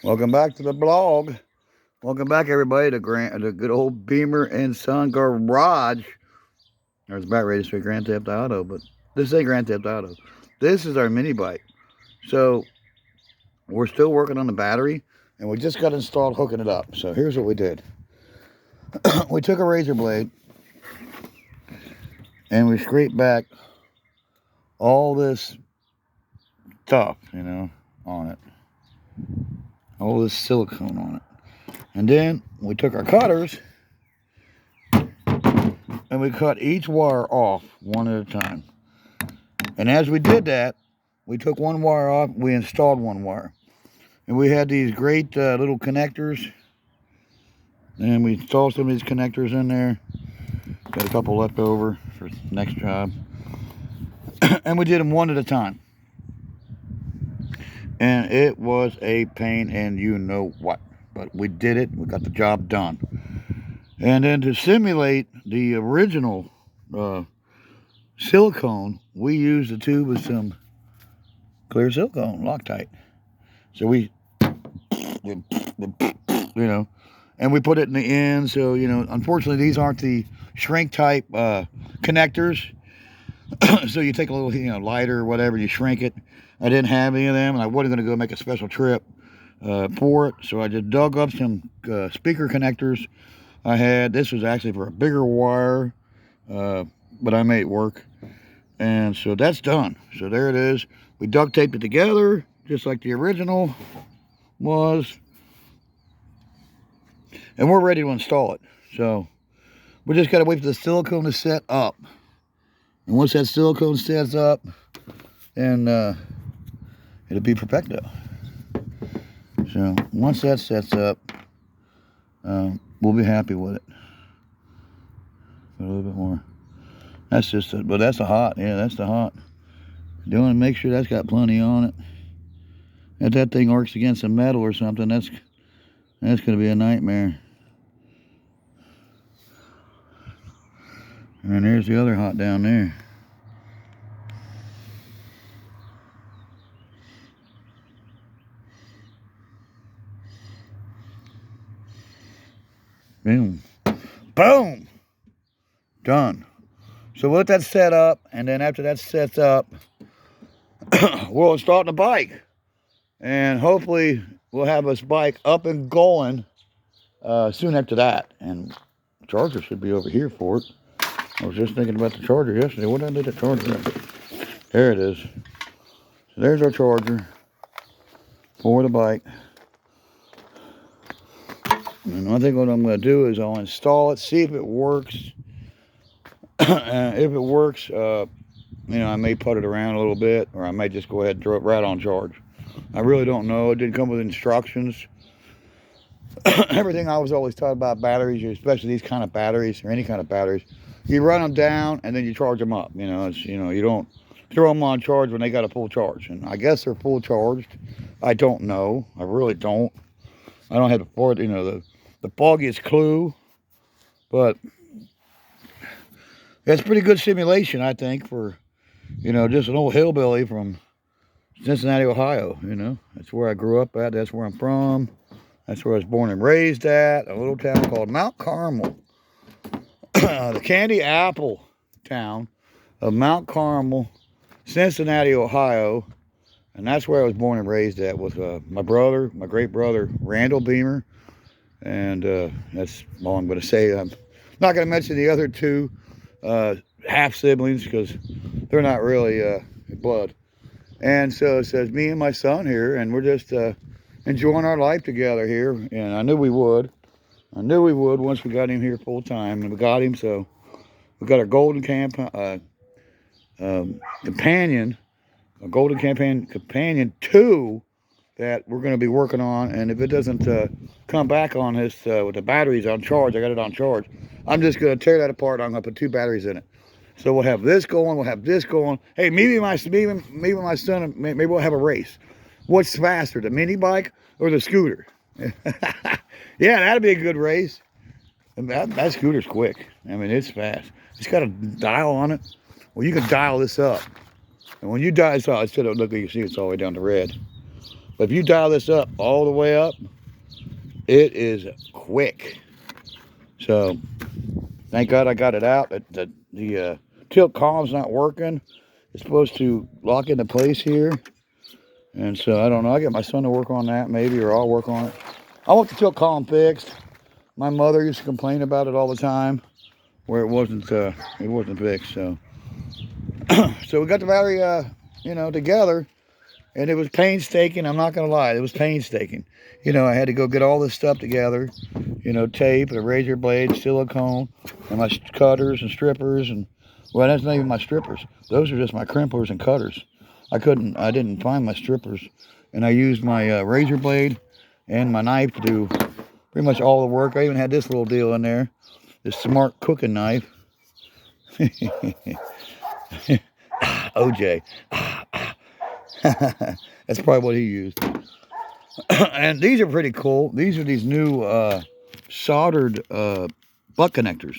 Welcome back to the blog. Welcome back, everybody, to the good old Beamer and Son Garage. I was about ready to say Grand Theft Auto, but this ain't Grand Theft Auto. This is our mini bike. So we're still working on the battery, and we just got installed hooking it up. So here's what we did. We took a razor blade, and we scraped back all this stuff, on it. All this silicone on it. And then we took our cutters and we cut each wire off one at a time. And as we did that, we took one wire off, we installed one wire. And we had these great little connectors. And we installed some of these connectors in there. Got a couple left over for the next job. And we did them one at a time. And it was a pain and you know what. But we did it, we got the job done. And then to simulate the original silicone, we used a tube with some clear silicone, Loctite. So we, and we put it in the end. So, unfortunately, these aren't the shrink type connectors. So you take a little, lighter or whatever, you shrink it. I didn't have any of them, and I wasn't going to go make a special trip for it. So I just dug up some speaker connectors I had. This was actually for a bigger wire, but I made it work. And so that's done. So there it is. We duct taped it together, just like the original was. And we're ready to install it. So we just got to wait for the silicone to set up. And once that silicone sets up, then it'll be perfecto. So once that sets up, we'll be happy with it. A little bit more. That's just it, but that's the hot. Yeah, that's the hot. You want to make sure that's got plenty on it. If that thing works against some metal or something, that's going to be a nightmare. And there's the other hot down there. Boom. Boom! Done. So we'll let that set up, and then after that sets up, we'll install the bike. And hopefully we'll have this bike up and going soon after that. And the charger should be over here for it. I was just thinking about the charger yesterday. What did I do the charger at? There it is. So there's our charger for the bike. And I think what I'm going to do is I'll install it, see if it works. If it works, I may put it around a little bit, or I may just go ahead and throw it right on charge. I really don't know. It didn't come with instructions. Everything I was always taught about batteries, especially these kind of batteries or any kind of batteries, you run them down and then you charge them up. You don't throw them on charge when they got a full charge. And I guess they're full charged. I don't know. I really don't. I don't have the foggiest clue, but it's pretty good simulation, I think, for, just an old hillbilly from Cincinnati, Ohio. That's where I grew up at. That's where I'm from. That's where I was born and raised at, a little town called Mount Carmel. The candy apple town of Mount Carmel, Cincinnati, Ohio. And that's where I was born and raised at with my great brother, Randall Beamer. And that's all I'm going to say. I'm not going to mention the other two half siblings because they're not really blood. And so it says me and my son here, and we're just enjoying our life together here. And I knew we would. Once we got him here full time, and we got him. So we got our golden companion, a golden companion 2 that we're going to be working on. And if it doesn't come back on this with the batteries on charge, I got it on charge, I'm just going to tear that apart. I'm going to put 2 batteries in it. So we'll have this going, we'll have this going. Hey, maybe my son, maybe we'll have a race. What's faster, the mini bike or the scooter? Yeah, that'd be a good race. And that scooter's quick. I mean, it's fast. It's got a dial on it. Well, you can dial this up. And when you dial this up, instead of looking, you see it's all the way down to red. But if you dial this up all the way up, it is quick. So thank God I got it out. The tilt column's not working. It's supposed to lock into place here. And so I don't know. I get my son to work on that maybe, or I'll work on it. I want the tilt column fixed. My mother used to complain about it all the time, where it wasn't fixed. So so we got the battery together, and it was painstaking. I'm not gonna lie, it was painstaking. I had to go get all this stuff together, tape, a razor blade, silicone, and my cutters and strippers, and well, that's not even my strippers. Those are just my crimplers and cutters. I didn't find my strippers, and I used my razor blade and my knife to do pretty much all the work. I even had this little deal in there, this smart cooking knife. OJ. That's probably what he used. And these are pretty cool. These are these new soldered butt connectors.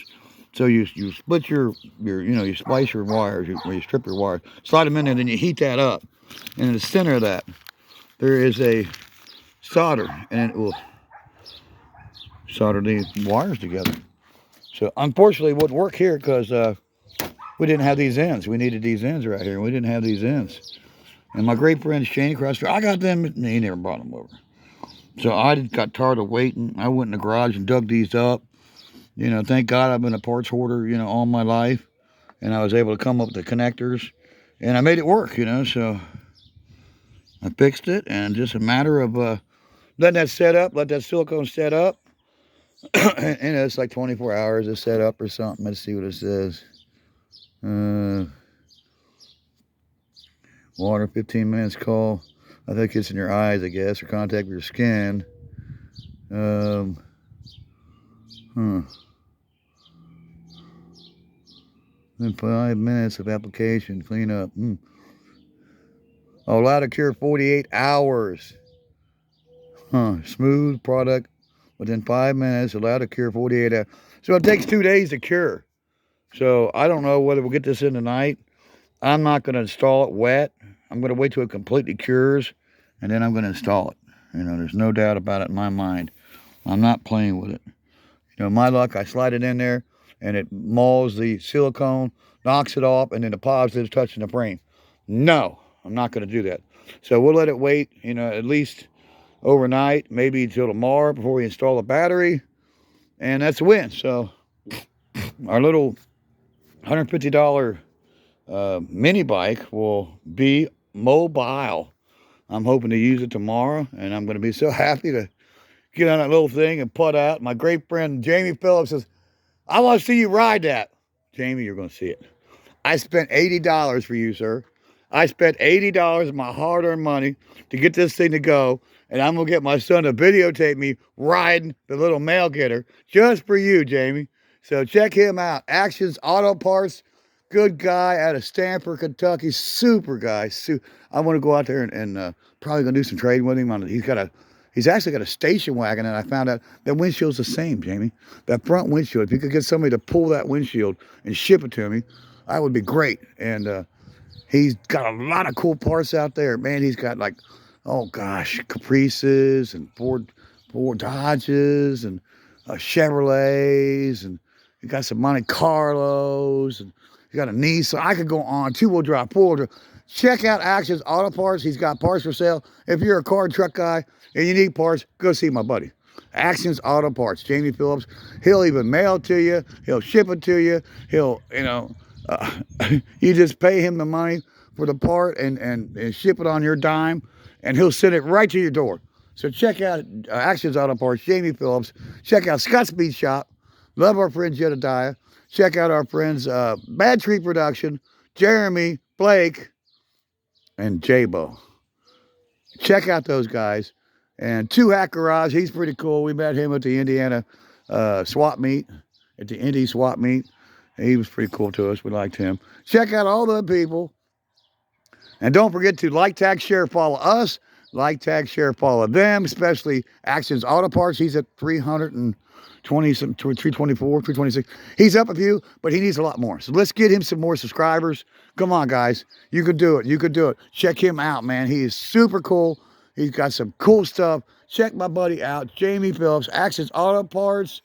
So you split your you splice your wires, you strip your wires, slide them in there, then you heat that up. And in the center of that, there is a solder, and it will solder these wires together. So unfortunately, it wouldn't work here because we didn't have these ends. We needed these ends right here, and we didn't have these ends. And my great friend Shane Cruster, I got them, and he never brought them over. So I got tired of waiting. I went in the garage and dug these up. Thank God I've been a parts hoarder, all my life. And I was able to come up with the connectors. And I made it work, so I fixed it. And just a matter of letting that set up, let that silicone set up. And it's like 24 hours to set up or something. Let's see what it says. Water, 15 minutes call. I think it's in your eyes, I guess, or contact with your skin. Then 5 minutes of application, clean up. Allowed to cure 48 hours. Smooth product within 5 minutes, allowed to cure 48 hours. So it takes 2 days to cure. So I don't know whether we'll get this in tonight. I'm not going to install it wet. I'm going to wait till it completely cures, and then I'm going to install it. There's no doubt about it in my mind. I'm not playing with it. My luck, I slide it in there, and it mauls the silicone, knocks it off, and then the positive's touching the frame. No, I'm not going to do that. So we'll let it wait, at least overnight, maybe until tomorrow before we install the battery, and that's a win. So our little $150 mini bike will be mobile. I'm hoping to use it tomorrow, and I'm going to be so happy to get on that little thing and putt out. My great friend Jamie Phillips says, I want to see you ride that. Jamie, you're going to see it. I spent $80 for you, sir. I spent $80 of my hard-earned money to get this thing to go, and I'm going to get my son to videotape me riding the little mail getter just for you, Jamie. So check him out. Actions Auto Parts. Good guy out of Stamford, Kentucky. Super guy. I want to go out there and probably going to do some trading with him. He's actually got a station wagon, and I found out that windshield's the same, Jamie. That front windshield, if you could get somebody to pull that windshield and ship it to me, that would be great. And he's got a lot of cool parts out there. Man, he's got like, oh gosh, Caprices and Ford Dodges and Chevrolets, and he got some Monte Carlos, and he got a Nissan. I could go on, two-wheel drive, four-wheel drive. Check out Actions Auto Parts. He's got parts for sale. If you're a car and truck guy and you need parts, go see my buddy. Actions Auto Parts, Jamie Phillips. He'll even mail it to you. He'll ship it to you. He'll, you just pay him the money for the part and ship it on your dime, and he'll send it right to your door. So check out Actions Auto Parts, Jamie Phillips. Check out Scott's Beat Shop. Love our friend Jedediah. Check out our friends Bad Tree Production, Jeremy, Blake, and Jabo. Check out those guys. And Two Hat Garage, he's pretty cool. We met him at the Indiana swap meet, at the Indy swap meet. He was pretty cool to us. We liked him. Check out all the people. And don't forget to like, tag, share, follow us. Like, tag, share, follow them, especially Actions Auto Parts. He's at 324, 326. He's up a few, but he needs a lot more. So let's get him some more subscribers. Come on, guys. You could do it. You could do it. Check him out, man. He is super cool. He's got some cool stuff. Check my buddy out, Jamie Phillips, Access Auto Parts.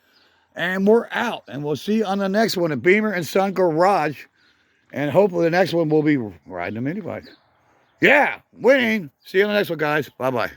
And we're out. And we'll see you on the next one at Beamer and Son Garage. And hopefully the next one will be riding a mini bike. Yeah, winning. See you on the next one, guys. Bye-bye.